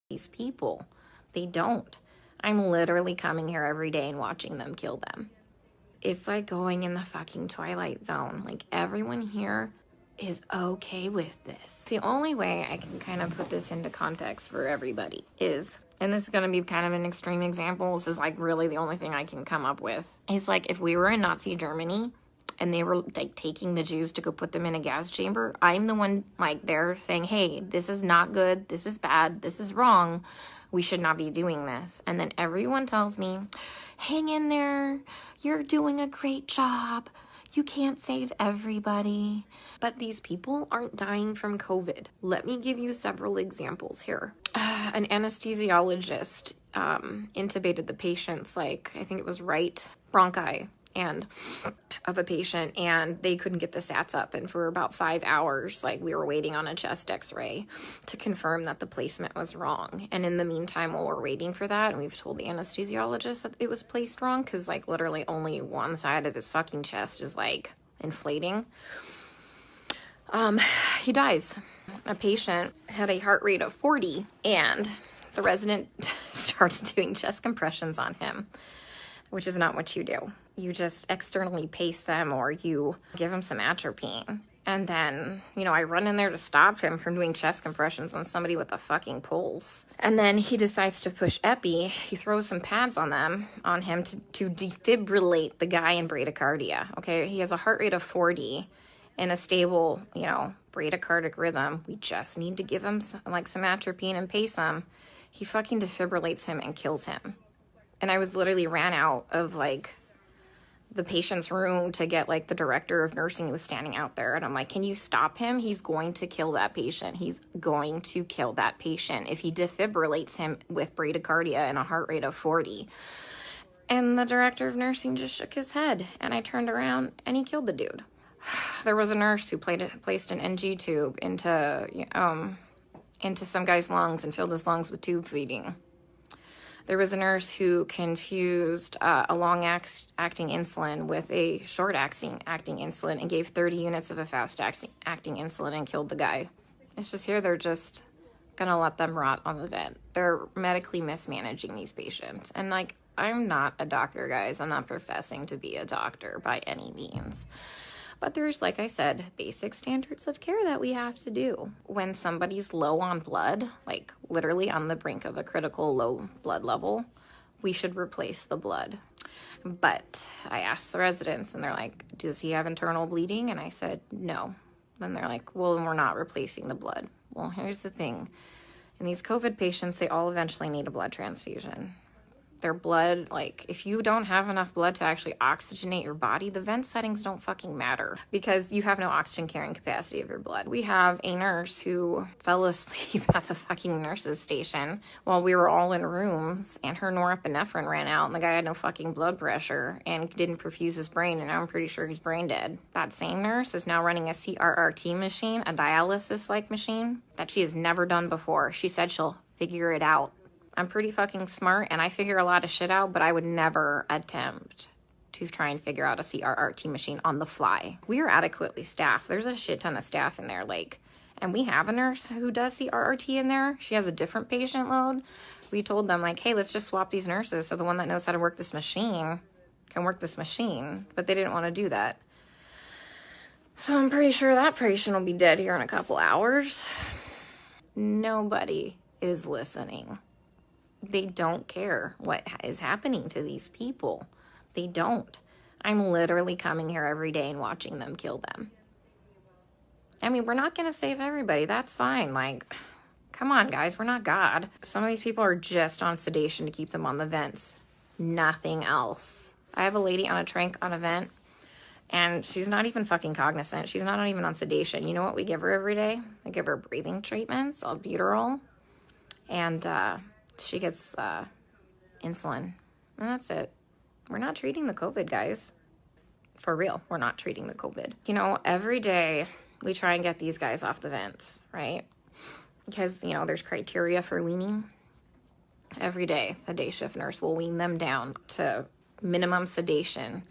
these people. They don't. I'm literally coming here every day and watching them kill them. It's like going in the fucking Twilight Zone. Like, everyone here is okay with this. The only way I can kind of put this into context for everybody is, and this is going to be kind of an extreme example, this is like really the only thing I can come up with, is like if we were in Nazi Germany and they were like taking the Jews to go put them in a gas chamber, I'm the one like there saying, hey, this is not good, this is bad, this is wrong, we should not be doing this. And then everyone tells me, hang in there, you're doing a great job, you can't save everybody. But these people aren't dying from COVID. Let me give you several examples here. An anesthesiologist intubated the patient's, like, I think it was right bronchi and of a patient, and they couldn't get the sats up, and for about 5 hours, like, we were waiting on a chest x-ray to confirm that the placement was wrong. And in the meantime, while we're waiting for that, and we've told the anesthesiologist that it was placed wrong, because like literally only one side of his fucking chest is like inflating, he dies. A patient had a heart rate of 40, and the resident started doing chest compressions on him, which is not what you do. You just externally pace them, or you give them some atropine. And then, you know, I run in there to stop him from doing chest compressions on somebody with a fucking pulse. And then he decides to push epi. He throws some pads on him to defibrillate the guy in bradycardia. Okay, he has a heart rate of 40 and a stable, you know, bradycardic rhythm. We just need to give him some atropine and pace him. He fucking defibrillates him and kills him. And I was literally ran out of like the patient's room to get like the director of nursing who was standing out there. And I'm like, can you stop him? He's going to kill that patient. He's going to kill that patient if he defibrillates him with bradycardia and a heart rate of 40. And the director of nursing just shook his head. And I turned around and he killed the dude. There was a nurse who placed an NG tube into some guy's lungs and filled his lungs with tube feeding. There was a nurse who confused a long-acting insulin with a short-acting insulin and gave 30 units of a fast-acting insulin and killed the guy. It's just here they're just going to let them rot on the vent. They're medically mismanaging these patients. And, like, I'm not a doctor, guys. I'm not professing to be a doctor by any means. But there's, like I said, basic standards of care that we have to do. When somebody's low on blood, like literally on the brink of a critical low blood level, we should replace the blood. But I asked the residents and they're like, does he have internal bleeding? And I said, no. Then they're like, well, then we're not replacing the blood. Well, here's the thing. In these COVID patients, they all eventually need a blood transfusion. Their blood, like, if you don't have enough blood to actually oxygenate your body, the vent settings don't fucking matter because you have no oxygen carrying capacity of your blood. We have a nurse who fell asleep at the fucking nurse's station while we were all in rooms, and her norepinephrine ran out, and the guy had no fucking blood pressure and didn't perfuse his brain, and now I'm pretty sure he's brain dead. That same nurse is now running a CRRT machine, a dialysis-like machine, that she has never done before. She said she'll figure it out. I'm pretty fucking smart, and I figure a lot of shit out, but I would never attempt to try and figure out a CRRT machine on the fly. We are adequately staffed. There's a shit ton of staff in there, like, and we have a nurse who does CRRT in there. She has a different patient load. We told them, like, hey, let's just swap these nurses so the one that knows how to work this machine can work this machine, but they didn't want to do that. So I'm pretty sure that patient will be dead here in a couple hours. Nobody is listening. They don't care what is happening to these people. They don't. I'm literally coming here every day and watching them kill them. I mean, we're not going to save everybody. That's fine. Like, come on, guys. We're not God. Some of these people are just on sedation to keep them on the vents. Nothing else. I have a lady on a tranq on a vent, and she's not even fucking cognizant. She's not even on sedation. You know what we give her every day? I give her breathing treatments, albuterol, and she gets insulin, and that's it. We're not treating the COVID, guys. For real, we're not treating the COVID. You know, every day we try and get these guys off the vents, right? Because, you know, there's criteria for weaning. Every day, the day shift nurse will wean them down to minimum sedation.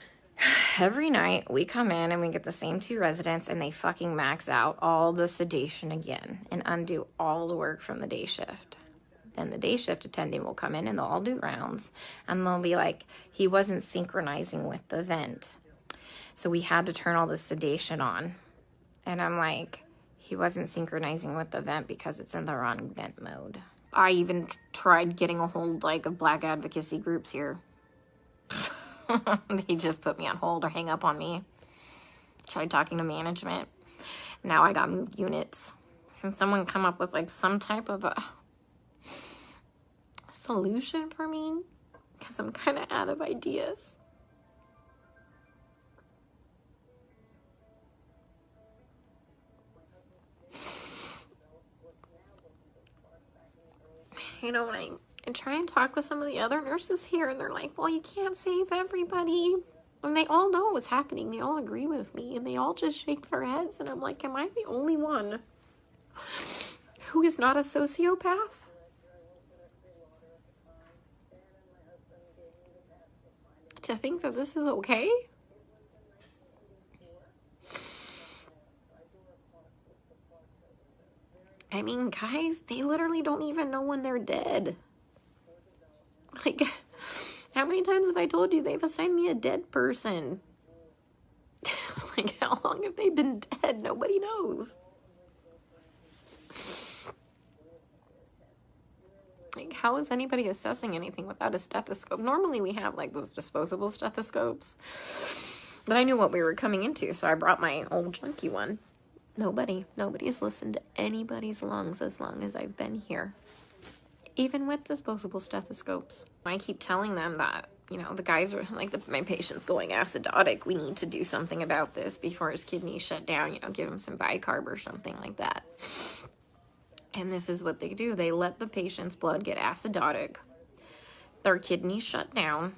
Every night we come in and we get the same 2 residents, and they fucking max out all the sedation again and undo all the work from the day shift. Then the day shift attendant will come in and they'll all do rounds. And they'll be like, he wasn't synchronizing with the vent. So we had to turn all the sedation on. And I'm like, he wasn't synchronizing with the vent because it's in the wrong vent mode. I even tried getting a hold of black advocacy groups here. They just put me on hold or hang up on me. Tried talking to management. Now I got moved units. Can someone come up with some type of a solution for me? Because I'm kind of out of ideas. When I try and talk with some of the other nurses here, and they're like, well, you can't save everybody. And they all know what's happening. They all agree with me, and they all just shake their heads. And I'm like, am I the only one who is not a sociopath? To think that this is okay? I mean, guys, they literally don't even know when they're dead. How many times have I told you they've assigned me a dead person? How long have they been dead? Nobody knows. How is anybody assessing anything without a stethoscope? Normally we have those disposable stethoscopes. But I knew what we were coming into, so I brought my old junky one. Nobody has listened to anybody's lungs as long as I've been here. Even with disposable stethoscopes. I keep telling them that, the guys are my patient's going acidotic. We need to do something about this before his kidneys shut down, give him some bicarb or something like that. And this is what they do. They let the patient's blood get acidotic. Their kidneys shut down.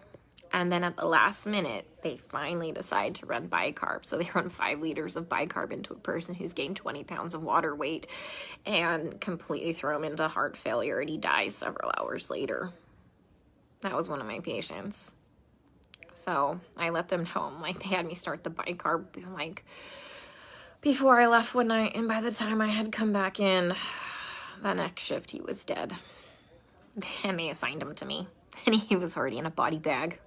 And then at the last minute, they finally decide to run bicarb. So they run 5 liters of bicarb into a person who's gained 20 pounds of water weight and completely throw him into heart failure, and he dies several hours later. That was one of my patients. So I let them know. They had me start the bicarb before I left one night. And by the time I had come back in, the next shift, he was dead. And they assigned him to me. And he was already in a body bag.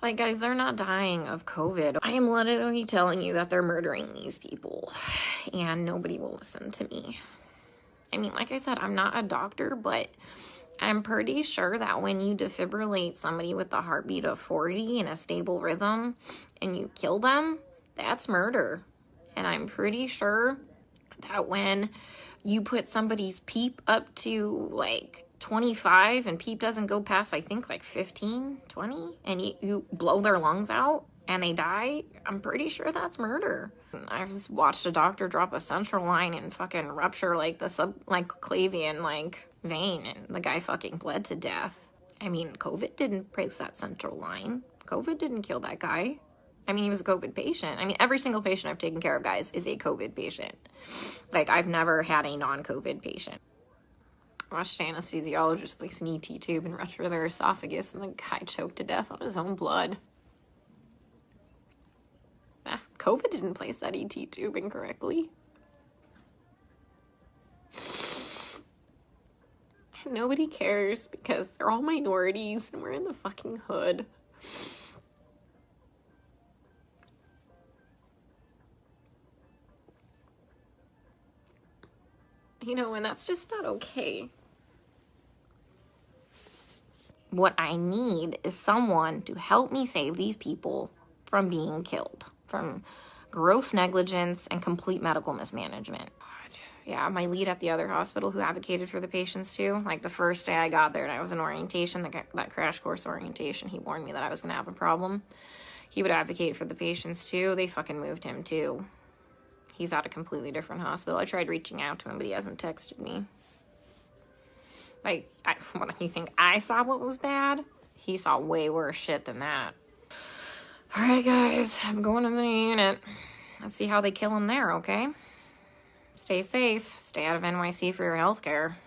Guys, they're not dying of COVID. I am literally telling you that they're murdering these people, and nobody will listen to me. I mean, like I said, I'm not a doctor, but I'm pretty sure that when you defibrillate somebody with a heartbeat of 40 in a stable rhythm and you kill them, that's murder. And I'm pretty sure that when you put somebody's PEEP up to 25 and PEEP doesn't go past, I think 15, 20, and you blow their lungs out and they die, I'm pretty sure that's murder. I just watched a doctor drop a central line and fucking rupture the subclavian vein, and the guy fucking bled to death. I mean, COVID didn't break that central line. COVID didn't kill that guy. I mean, he was a COVID patient. I mean, every single patient I've taken care of, guys, is a COVID patient. I've never had a non-COVID patient. Watched an anesthesiologist place an ET tube and rupture their esophagus, and the guy choked to death on his own blood. COVID didn't place that ET tube incorrectly. And nobody cares because they're all minorities and we're in the fucking hood. And that's just not okay. What I need is someone to help me save these people from being killed, from gross negligence and complete medical mismanagement. Yeah, my lead at the other hospital who advocated for the patients too, the first day I got there and I was in orientation, that crash course orientation, he warned me that I was going to have a problem. He would advocate for the patients too. They fucking moved him too. He's at a completely different hospital. I tried reaching out to him, but he hasn't texted me. What, you think I saw what was bad? He saw way worse shit than that. All right, guys, I'm going to the unit. Let's see how they kill him there, okay? Stay safe. Stay out of NYC for your health care.